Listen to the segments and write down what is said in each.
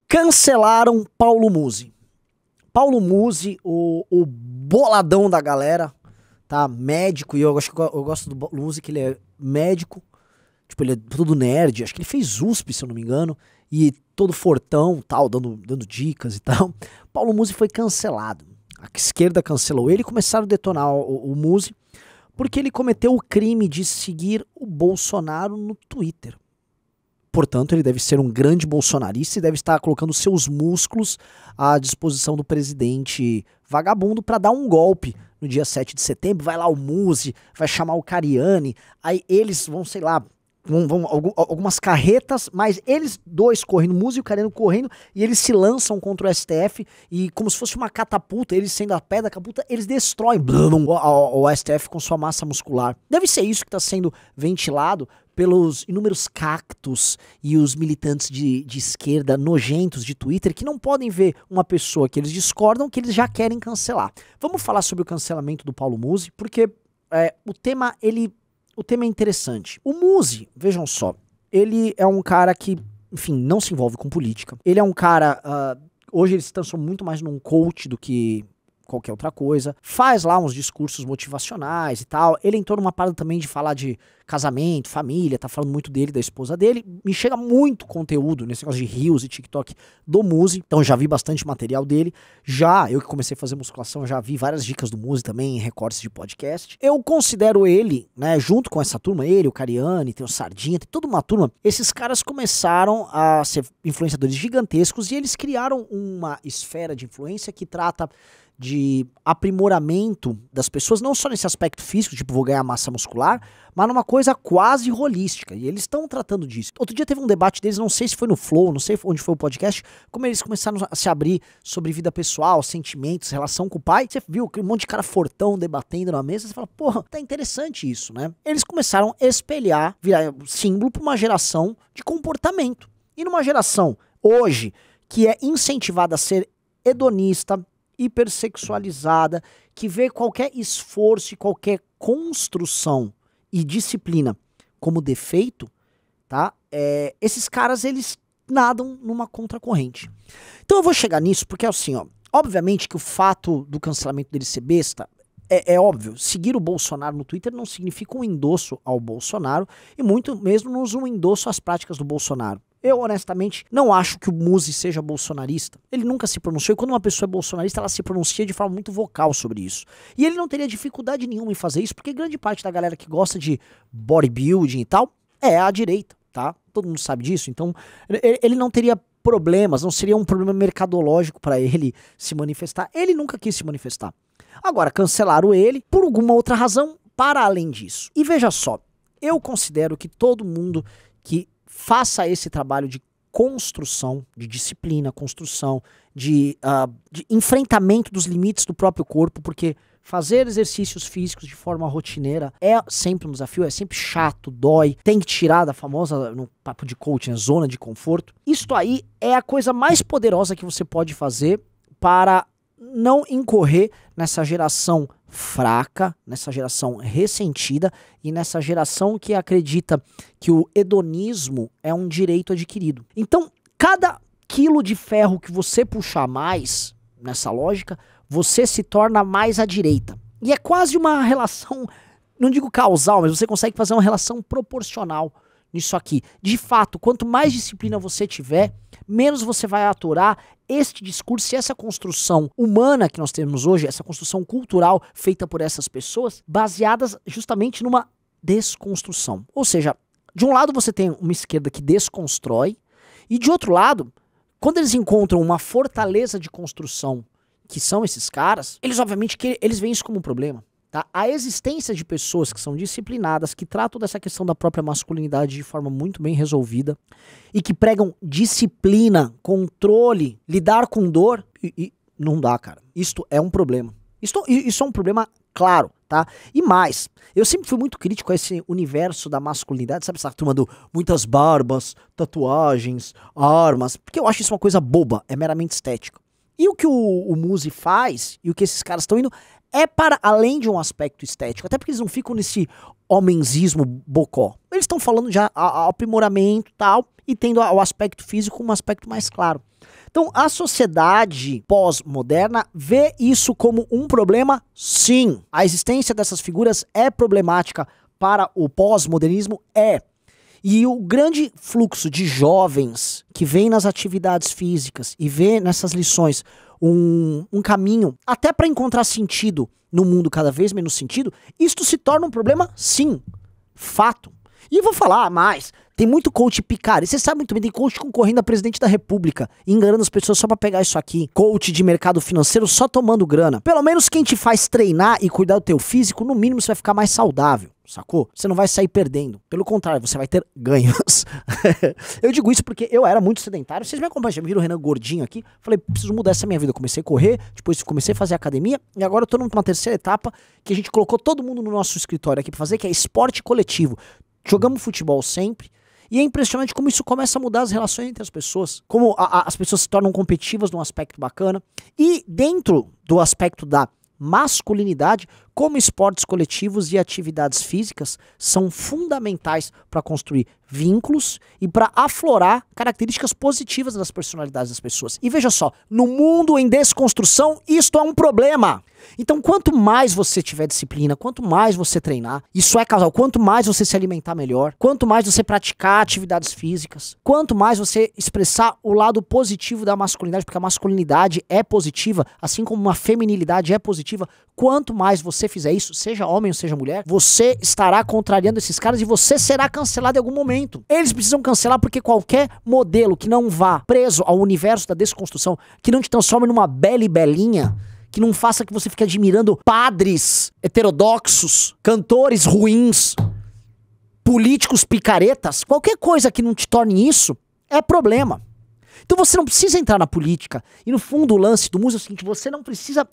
Cancelaram Paulo Musi. Paulo Musi, o boladão da galera, tá? Médico, e eu gosto do Paulo Musi, que ele é médico, tipo, ele é todo nerd, acho que ele fez USP, se eu não me engano, e todo fortão, tal, dando dicas e tal. Paulo Musi foi cancelado. A esquerda cancelou ele e começaram a detonar o Musi, porque ele cometeu o crime de seguir o Bolsonaro no Twitter. Portanto, ele deve ser um grande bolsonarista e deve estar colocando seus músculos à disposição do presidente vagabundo para dar um golpe no dia 7 de setembro. Vai lá o Musi, vai chamar o Cariani, aí eles vão, sei lá, algumas carretas, mas eles dois correndo, o Musi e o Cariani correndo, e eles se lançam contra o STF, e como se fosse uma catapulta, eles sendo a pé da catapulta, eles destroem o STF com sua massa muscular. Deve ser isso que está sendo ventilado pelos inúmeros cactos e os militantes de esquerda nojentos de Twitter, que não podem ver uma pessoa que eles discordam, que eles já querem cancelar. Vamos falar sobre o cancelamento do Paulo Musi, porque o tema é interessante. O Musi, vejam só, ele é um cara que, enfim, não se envolve com política. Ele é um cara, hoje ele se transforma muito mais num coach do que qualquer outra coisa. Faz lá uns discursos motivacionais e tal. Ele entrou numa parada também de falar de casamento, família, tá falando muito dele, da esposa dele. Me chega muito conteúdo nesse negócio de Reels e TikTok do Musi, então já vi bastante material dele. Eu que comecei a fazer musculação, já vi várias dicas do Musi também em recortes de podcast. Eu considero ele, né, junto com essa turma, ele, o Cariani, tem o Sardinha, tem toda uma turma, esses caras começaram a ser influenciadores gigantescos e eles criaram uma esfera de influência que trata de aprimoramento das pessoas, não só nesse aspecto físico, tipo, vou ganhar massa muscular, mas numa coisa quase holística, e eles estão tratando disso. Outro dia teve um debate deles, não sei se foi no Flow, não sei onde foi o podcast, como eles começaram a se abrir sobre vida pessoal, sentimentos, relação com o pai. Você viu um monte de cara fortão debatendo na mesa, você fala, porra, tá interessante isso, né? Eles começaram a espelhar, virar símbolo pra uma geração de comportamento. E numa geração, hoje, que é incentivada a ser hedonista, hipersexualizada, que vê qualquer esforço e qualquer construção e disciplina como defeito, tá? Esses caras, eles nadam numa contracorrente. Então eu vou chegar nisso porque assim, ó, obviamente que o fato do cancelamento dele ser besta é óbvio, seguir o Bolsonaro no Twitter não significa um endosso ao Bolsonaro e muito menos um endosso às práticas do Bolsonaro. Eu, honestamente, não acho que o Musi seja bolsonarista. Ele nunca se pronunciou, e quando uma pessoa é bolsonarista, ela se pronuncia de forma muito vocal sobre isso. E ele não teria dificuldade nenhuma em fazer isso, porque grande parte da galera que gosta de bodybuilding e tal, é a direita, tá? Todo mundo sabe disso, então ele não teria problemas, não seria um problema mercadológico para ele se manifestar. Ele nunca quis se manifestar. Agora, cancelaram ele por alguma outra razão para além disso. E veja só, eu considero que todo mundo que faça esse trabalho de construção, de disciplina, construção, de enfrentamento dos limites do próprio corpo, porque fazer exercícios físicos de forma rotineira é sempre um desafio, é sempre chato, dói, tem que tirar da famosa, no papo de coaching, a zona de conforto. Isto aí é a coisa mais poderosa que você pode fazer para não incorrer nessa geração fraca, nessa geração ressentida e nessa geração que acredita que o hedonismo é um direito adquirido. Então, cada quilo de ferro que você puxar mais, nessa lógica, você se torna mais à direita. E é quase uma relação, não digo causal, mas você consegue fazer uma relação proporcional nisso aqui. De fato, quanto mais disciplina você tiver, menos você vai aturar este discurso e essa construção humana que nós temos hoje, essa construção cultural feita por essas pessoas, baseadas justamente numa desconstrução. Ou seja, de um lado você tem uma esquerda que desconstrói, e de outro lado, quando eles encontram uma fortaleza de construção, que são esses caras, eles obviamente eles veem isso como um problema. Tá? A existência de pessoas que são disciplinadas, que tratam dessa questão da própria masculinidade de forma muito bem resolvida e que pregam disciplina, controle, lidar com dor, e não dá, cara. Isto é um problema. Isso é um problema claro, tá? E mais, eu sempre fui muito crítico a esse universo da masculinidade, sabe essa turma do muitas barbas, tatuagens, armas, porque eu acho isso uma coisa boba, é meramente estética. E o que o Musi faz, e o que esses caras estão indo, é para além de um aspecto estético, até porque eles não ficam nesse homenzismo bocó. Eles estão falando de aprimoramento e tal, e tendo o aspecto físico como um aspecto mais claro. Então, a sociedade pós-moderna vê isso como um problema? Sim. A existência dessas figuras é problemática para o pós-modernismo? É. E o grande fluxo de jovens que vem nas atividades físicas e vê nessas lições um caminho até para encontrar sentido no mundo cada vez menos sentido, isto se torna um problema? Sim. Fato. E eu vou falar mais. Tem muito coach picareta. Você sabe muito bem, tem coach concorrendo a presidente da república, enganando as pessoas só pra pegar isso aqui. Coach de mercado financeiro só tomando grana. Pelo menos quem te faz treinar e cuidar do teu físico, no mínimo você vai ficar mais saudável, sacou? Você não vai sair perdendo. Pelo contrário, você vai ter ganhos. Eu digo isso porque eu era muito sedentário. Vocês me acompanham, já me viram o Renan gordinho aqui. Falei, preciso mudar essa minha vida. Eu comecei a correr, depois comecei a fazer academia, e agora eu tô numa terceira etapa que a gente colocou todo mundo no nosso escritório aqui pra fazer, que é esporte coletivo. Jogamos futebol sempre. E é impressionante como isso começa a mudar as relações entre as pessoas. Como as pessoas se tornam competitivas num aspecto bacana. E dentro do aspecto da masculinidade, como esportes coletivos e atividades físicas são fundamentais para construir vínculos e para aflorar características positivas das personalidades das pessoas. E veja só, no mundo em desconstrução, isto é um problema. Então, quanto mais você tiver disciplina, quanto mais você treinar, isso é causal, quanto mais você se alimentar melhor, quanto mais você praticar atividades físicas, quanto mais você expressar o lado positivo da masculinidade, porque a masculinidade é positiva, assim como uma feminilidade é positiva, quanto mais você fizer isso, seja homem ou seja mulher, você estará contrariando esses caras e você será cancelado em algum momento. Eles precisam cancelar porque qualquer modelo que não vá preso ao universo da desconstrução, que não te transforme numa bela e belinha, que não faça que você fique admirando padres heterodoxos, cantores ruins, políticos picaretas, qualquer coisa que não te torne isso, é problema. Então você não precisa entrar na política. E no fundo o lance do Muzi é o seguinte, você não precisa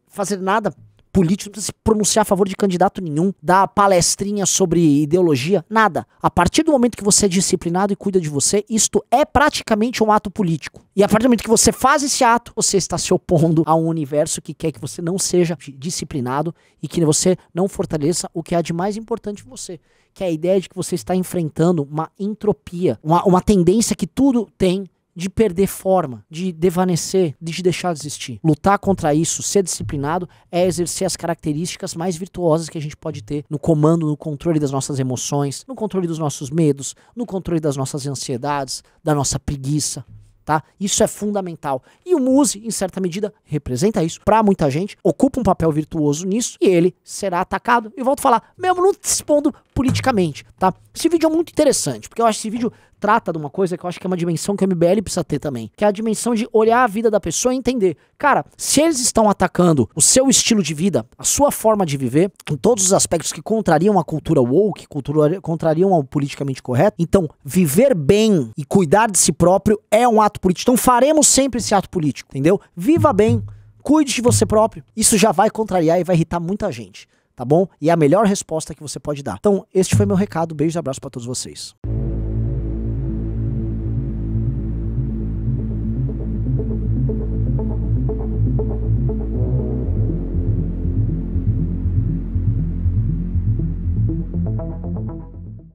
fazer nada político, não precisa se pronunciar a favor de candidato nenhum, dar palestrinha sobre ideologia, nada. A partir do momento que você é disciplinado e cuida de você, isto é praticamente um ato político. E a partir do momento que você faz esse ato, você está se opondo a um universo que quer que você não seja disciplinado e que você não fortaleça o que há de mais importante em você, que é a ideia de que você está enfrentando uma entropia, uma tendência que tudo tem de perder forma, de devanecer, de deixar de existir. Lutar contra isso, ser disciplinado, é exercer as características mais virtuosas que a gente pode ter no comando, no controle das nossas emoções, no controle dos nossos medos, no controle das nossas ansiedades, da nossa preguiça, tá? Isso é fundamental. E o Muzi, em certa medida, representa isso pra muita gente, ocupa um papel virtuoso nisso e ele será atacado. E volto a falar, mesmo não se expondo politicamente, tá? Esse vídeo é muito interessante, porque eu acho que esse vídeo trata de uma coisa que eu acho que é uma dimensão que o MBL precisa ter também, que é a dimensão de olhar a vida da pessoa e entender, cara, se eles estão atacando o seu estilo de vida, a sua forma de viver, em todos os aspectos que contrariam a cultura woke, contrariam ao politicamente correto, então viver bem e cuidar de si próprio é um ato político. Então faremos sempre esse ato político, entendeu? Viva bem, cuide de você próprio, isso já vai contrariar e vai irritar muita gente, tá bom? E é a melhor resposta que você pode dar. Então, este foi meu recado, beijos e abraços pra todos vocês.